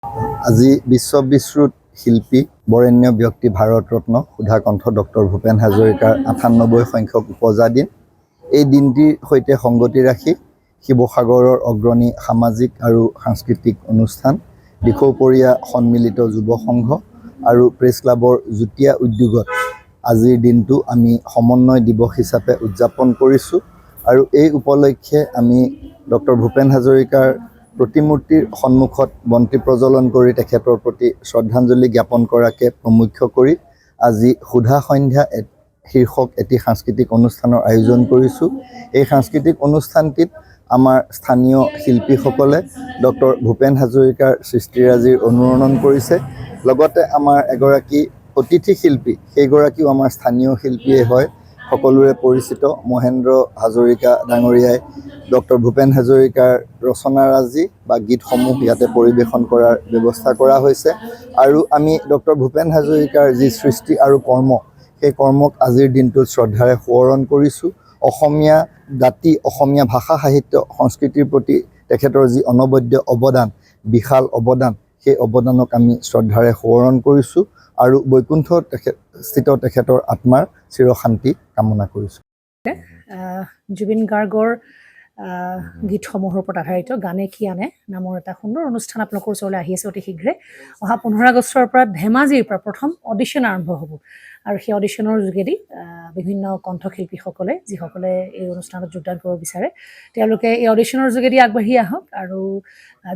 আজি বিশ্ববিশ্ৰুত শিল্পী বৰেণ্য ব্যক্তি ভাৰতৰত্ন সুধাকণ্ঠ ডক্টৰ ভূপেন হাজৰিকাৰ ৯৮ সংখ্যক উপজা দিন। এই দিনটিৰ সৈতে সংগতি ৰাখি শিৱসাগৰৰ অগ্ৰণী সামাজিক আৰু সাংস্কৃতিক অনুষ্ঠান দিখৌপৰীয়া সন্মিলিত যুৱ সংঘ আৰু প্ৰেছ ক্লাবৰ যুটীয়া উদ্যোগত আজিৰ দিনটো আমি সমন্বয় দিৱস হিচাপে উদযাপন কৰিছোঁ। আৰু এই উপলক্ষে আমি ডক্টৰ ভূপেন হাজৰিকাৰ প্ৰতিমূৰ্তিৰ সন্মুখত বন্তি প্ৰজ্বলন কৰি তেখেতৰ প্ৰতি শ্ৰদ্ধাঞ্জলি জ্ঞাপন কৰাকে প্ৰমুখ্য কৰি আজি সুধা সন্ধ্যা শীৰ্ষক এটি সাংস্কৃতিক অনুষ্ঠানৰ আয়োজন কৰিছোঁ। এই সাংস্কৃতিক অনুষ্ঠানটিত আমাৰ স্থানীয় শিল্পীসকলে ডক্টৰ ভূপেন হাজৰিকাৰ সৃষ্টিৰাজিৰ অনুৰণন কৰিছে। লগতে আমাৰ এগৰাকী অতিথি শিল্পী, সেইগৰাকীও আমাৰ স্থানীয় শিল্পীয়ে হয়, সকলোৰে পৰিচিত মহেন্দ্ৰ হাজৰিকা ডাঙৰীয়াই ডক্টৰ ভূপেন হাজৰিকাৰ ৰচনাৰাজি বা গীতসমূহ ইয়াতে পৰিৱেশন কৰাৰ ব্যৱস্থা কৰা হৈছে। আৰু আমি ডক্টৰ ভূপেন হাজৰিকাৰ যি সৃষ্টি আৰু কৰ্ম, সেই কৰ্মক আজিৰ দিনটোত শ্ৰদ্ধাৰে সোঁৱৰণ কৰিছোঁ। অসমীয়া জাতি, অসমীয়া ভাষা সাহিত্য সংস্কৃতিৰ প্ৰতি তেখেতৰ যি অনবদ্য অৱদান, বিশাল অৱদান, সেই অৱদানক আমি শ্ৰদ্ধাৰে সোঁৱৰণ কৰিছোঁ আৰু বৈকুণ্ঠ স্থিত তেখেতৰ আত্মাৰ চিৰশান্তি কামনা কৰিছোঁ। জুবিন গাৰ্গৰ গীতসমূহৰ ওপৰত আধাৰিত গানে কি আনে নামৰ এটা সুন্দৰ অনুষ্ঠান আপোনালোকৰ ওচৰলৈ আহি আছে অতি শীঘ্ৰে। অহা 15 আগষ্টৰ পৰা ধেমাজিৰ পৰা প্ৰথম অডিশ্যন আৰম্ভ হ'ব আৰু সেই অডিশ্যনৰ যোগেদি বিভিন্ন কণ্ঠশিল্পীসকলে যিসকলে এই অনুষ্ঠানত যোগদান কৰিব বিচাৰে তেওঁলোকে এই অডিশ্যনৰ যোগেদি আগবাঢ়ি আহক। আৰু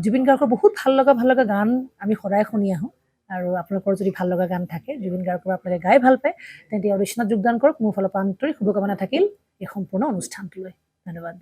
জুবিন গাৰ্গৰ বহুত ভাল লগা গান আমি সদায় শুনি আহোঁ। আৰু আপোনালোকৰ যদি ভাল লগা গান থাকে, জুবিন গাৰ্গৰ আপোনালোকে গাই ভাল পায়, তেন্তে অডিশ্যনত যোগদান কৰক। মোৰ ফালৰ পৰা আন্তৰিক শুভকামনা থাকিল এই সম্পূৰ্ণ অনুষ্ঠানটোলৈ। ধন্যবাদ।